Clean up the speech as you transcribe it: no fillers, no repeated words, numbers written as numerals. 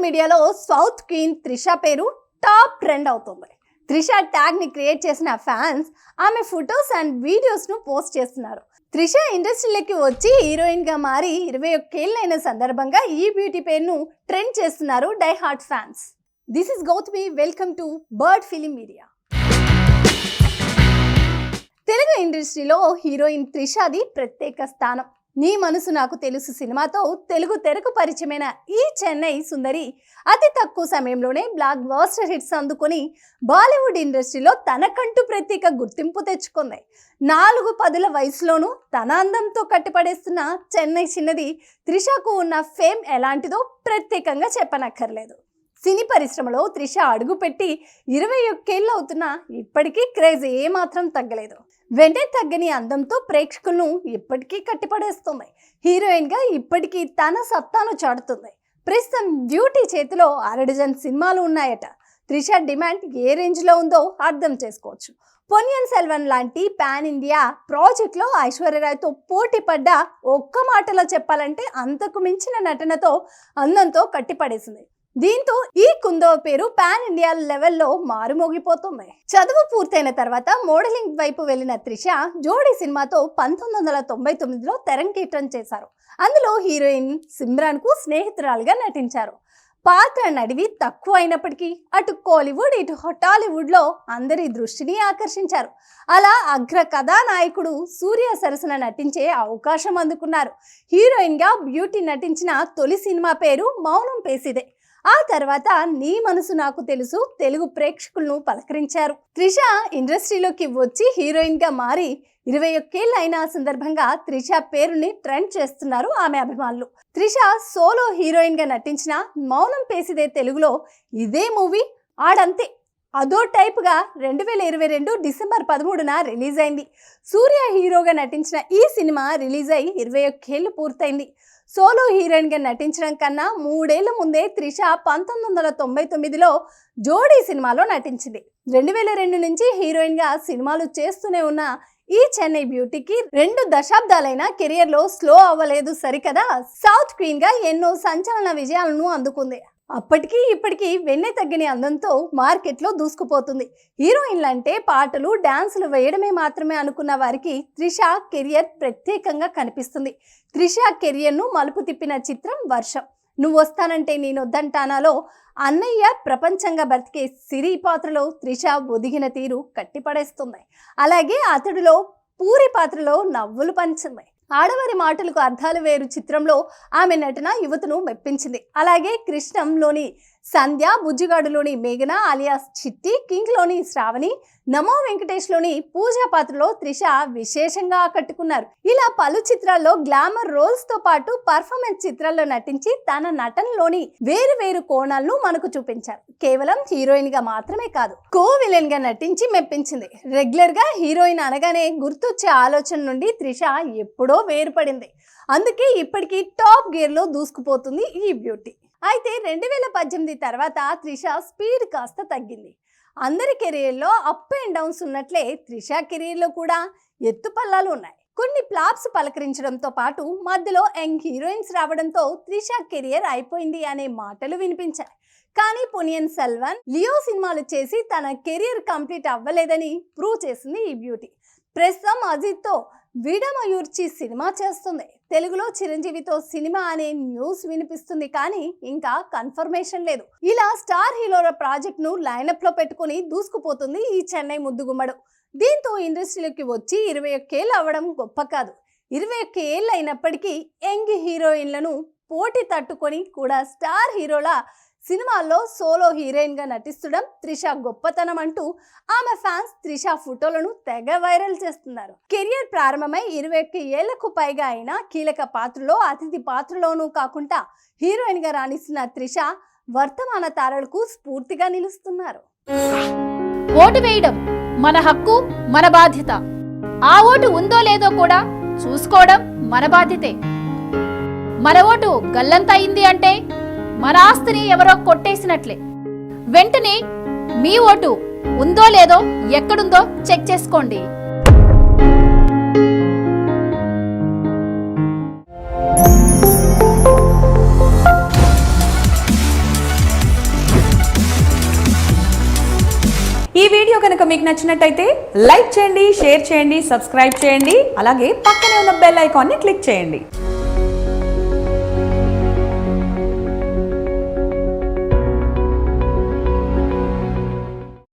మీడియాలో south queen Trisha పేరు top trend అవుతుంది. త్రిష ట్యాగ్ ని క్రియేట్ చేసిన ఫ్యాన్స్ ఆమె ఫొటోస్ అండ్ వీడియోస్ ను పోస్ట్ చేస్తున్నారు. త్రిష ఇండస్ట్రీలోకి వచ్చి హీరోయిన్ గా మారి 21 ఏళ్లైన సందర్భంగా ఈ బ్యూటీ పేరును ట్రెండ్ చేస్తున్నారు die hard fans. This is Gautami, welcome to bird film media. Telugu ఇండస్ట్రీలో హీరోయిన్ త్రిషది ప్రత్యేక స్థానం. నీ మనసు నాకు తెలుసు సినిమాతో తెలుగు తెరకు పరిచయమైన ఈ చెన్నై సుందరి అతి తక్కువ సమయంలోనే బ్లాక్ బస్టర్ హిట్స్ అందుకొని బాలీవుడ్ ఇండస్ట్రీలో తనకంటూ ప్రత్యేక గుర్తింపు తెచ్చుకుంది. 4 వయసులోనూ తన అందంతో కట్టిపడేస్తున్న చెన్నై చిన్నది త్రిషకు ఉన్న ఫేమ్ ఎలాంటిదో ప్రత్యేకంగా చెప్పనక్కర్లేదు. సినీ పరిశ్రమలో త్రిష అడుగుపెట్టి 21 ఏళ్ళు అవుతున్నా ఇప్పటికీ క్రేజ్ ఏమాత్రం తగ్గలేదు. వెంటనే తగ్గని అందంతో ప్రేక్షకులను ఇప్పటికీ కట్టిపడేస్తుంది. హీరోయిన్ గా ఇప్పటికీ తన సత్తాను చాటుతుంది. ప్రస్తుతం బ్యూటీ చేతిలో 6 డజన్ సినిమాలు ఉన్నాయట. త్రిష డిమాండ్ ఏ రేంజ్ లో ఉందో అర్థం చేసుకోవచ్చు. పొన్నియిన్ సెల్వన్ లాంటి పాన్ ఇండియా ప్రాజెక్ట్ లో ఐశ్వర్యరాయ్తో పోటీ పడ్డ ఒక్క మాటలో చెప్పాలంటే అంతకు మించిన నటనతో అందంతో కట్టిపడేసింది. దీంతో ఈ కుందవ పేరు పాన్ ఇండియా లెవెల్లో మారుమోగిపోతుంది. చదువు పూర్తయిన తర్వాత మోడలింగ్ వైపు వెళ్లిన త్రిష జోడీ సినిమాతో 1999లో తెరంగేట్రం చేశారు. అందులో హీరోయిన్ సిమ్రాన్ కు స్నేహితురాలుగా నటించారు. పాత్ర నడివి తక్కువ అయినప్పటికీ అటు కోలీవుడ్ ఇటు టాలీవుడ్ లో అందరి దృష్టిని ఆకర్షించారు. అలా అగ్ర కథానాయకుడు సూర్య సరసన నటించే అవకాశం అందుకున్నారు. హీరోయిన్ గా బ్యూటీ నటించిన తొలి సినిమా పేరు మౌనం పేసిదే. ఆ తర్వాత నీ మనసు నాకు తెలుసు తెలుగు ప్రేక్షకులను పలకరించారు. త్రిష ఇండస్ట్రీలోకి వచ్చి హీరోయిన్ గా మారి 21 ఏళ్ళు అయిన సందర్భంగా త్రిష పేరుని ట్రెండ్ చేస్తున్నారు ఆమె అభిమానులు. త్రిష సోలో హీరోయిన్ గా నటించిన మౌనం పేసిదే తెలుగులో ఇదే మూవీ ఆడంతే అదో టైప్గా 2022 డిసెంబర్ 13న రిలీజ్ అయింది. సూర్య హీరోగా నటించిన ఈ సినిమా రిలీజ్ అయి 21 ఏళ్ళు పూర్తయింది. సోలో హీరోయిన్ గా నటించడం కన్నా 3 ఏళ్ల ముందే త్రిష 1999లో జోడీ సినిమాలో నటించింది. 2002 నుంచి హీరోయిన్ గా సినిమాలు చేస్తూనే ఉన్న ఈ చెన్నై బ్యూటీకి 2 దశాబ్దాలైన కెరియర్ లో స్లో అవ్వలేదు సరికదా. సౌత్ క్వీన్ గా ఎన్నో సంచలన విజయాలను అందుకుంది. అప్పటికీ ఇప్పటికీ వెన్నె తగ్గని అందంతో మార్కెట్లో దూసుకుపోతుంది. హీరోయిన్లు అంటే పాటలు డాన్సులు వేయడమే మాత్రమే అనుకున్న వారికి త్రిష కెరియర్ ప్రత్యేకంగా కనిపిస్తుంది. త్రిష కెరియర్ను మలుపు తిప్పిన చిత్రం వర్షం. నువ్వు వస్తానంటే నేను వద్దంటానాలో అన్నయ్య ప్రపంచంగా బ్రతికే సిరి పాత్రలో త్రిష ఒదిగిన తీరు కట్టిపడేస్తుంది. అలాగే అతడిలో పూరి పాత్రలో నవ్వులు పంచింది. ఆడవారి మాటలకు అర్థాలు వేరు చిత్రంలో ఆమె నటన యువతను మెప్పించింది. అలాగే కృష్ణంలోని సంధ్య, బుజ్జిగాడులోని మేఘన అలియాస్ చిట్టి, కింగ్లోని శ్రావణి, నమో వెంకటేష్లోని పూజా పాత్రలో త్రిష విశేషంగా ఆకట్టుకున్నారు. ఇలా పలు చిత్రాల్లో గ్లామర్ రోల్స్ తో పాటు పర్ఫార్మెన్స్ చిత్రాల్లో నటించి తన నటనలోని వేరు కోణాలను మనకు చూపించారు. కేవలం హీరోయిన్ గా మాత్రమే కాదు, కో విలన్ గా నటించి మెప్పించింది. రెగ్యులర్ గా హీరోయిన్ అనగానే గుర్తొచ్చే ఆలోచన నుండి త్రిష ఎప్పుడో వేరుపడింది. అందుకే ఇప్పటికీ టాప్ గేర్ లో దూసుకుపోతుంది ఈ బ్యూటీ. అయితే 2018 తర్వాత త్రిష స్పీడ్ కాస్త తగ్గింది. అందరి కెరీర్లో అప్ అండ్ డౌన్స్ ఉన్నట్లే త్రిష కెరీర్లో కూడా ఎత్తుపల్లాలు ఉన్నాయి. కొన్ని ఫ్లాప్స్ పలకరించడంతో పాటు మధ్యలో యంగ్ హీరోయిన్స్ రావడంతో త్రిష కెరియర్ అయిపోయింది అనే మాటలు వినిపించాయి. కానీ పొన్నియిన్ సెల్వన్, లియో సినిమాలు చేసి తన కెరియర్ కంప్లీట్ అవ్వలేదని ప్రూవ్ చేసింది ఈ బ్యూటీ. ప్రస్తుతం అజిత్తో విడమయూర్చి సినిమా చేస్తుంది. తెలుగులో చిరంజీవితో సినిమా అనే న్యూస్ వినిపిస్తుంది కానీ ఇంకా కన్ఫర్మేషన్ లేదు. ఇలా స్టార్ హీరోల ప్రాజెక్ట్ ను లైనప్ లో పెట్టుకుని దూసుకుపోతుంది ఈ చెన్నై ముద్దుగుమ్మడు. దీంతో ఇండస్ట్రీలోకి వచ్చి 21 ఏళ్ళు అవ్వడం గొప్ప కాదు. 21 ఏళ్ళు అయినప్పటికీ యంగ్ హీరోయిన్లను పోటీ తట్టుకొని కూడా స్టార్ హీరోల సినిమాల్లో సోలో హీరోయిన్ గా నటిస్తడం త్రిష గొప్పతనం అంటూ ఆమె ఫ్యాన్స్ త్రిష ఫోటోలను తెగ వైరల్ చేస్తున్నారు. కెరియర్ ప్రారంభమై 21 ఏళ్లకు పైగా అయిన కీలక పాత్రలో అతిథి పాత్రలోనూ కాకుండా హీరోయిన్ గా రాణిస్తున్న త్రిష వర్తమాన తారలకు స్ఫూర్తిగా నిలుస్తున్నారు. ఓటు వేయడం మన హక్కు, మన బాధ్యత. ఆ ఓటు ఉందో లేదో కూడా చూసుకోవడం మన బాధ్యతే. మన ఓటు గల్లంత అయింది అంటే మన ఆస్తిని ఎవరో కొట్టేసినట్లే. వెంటనే మీ ఓటు ఉందో లేదో ఎక్కడుందో చెక్ చేసుకోండి. వీడియో కనుక మీకు నచ్చినట్టయితే లైక్ చేయండి, షేర్ చేయండి, సబ్స్క్రైబ్ చేయండి. అలాగే పక్కనే ఉన్న బెల్ ఐకాన్ని క్లిక్ చేయండి.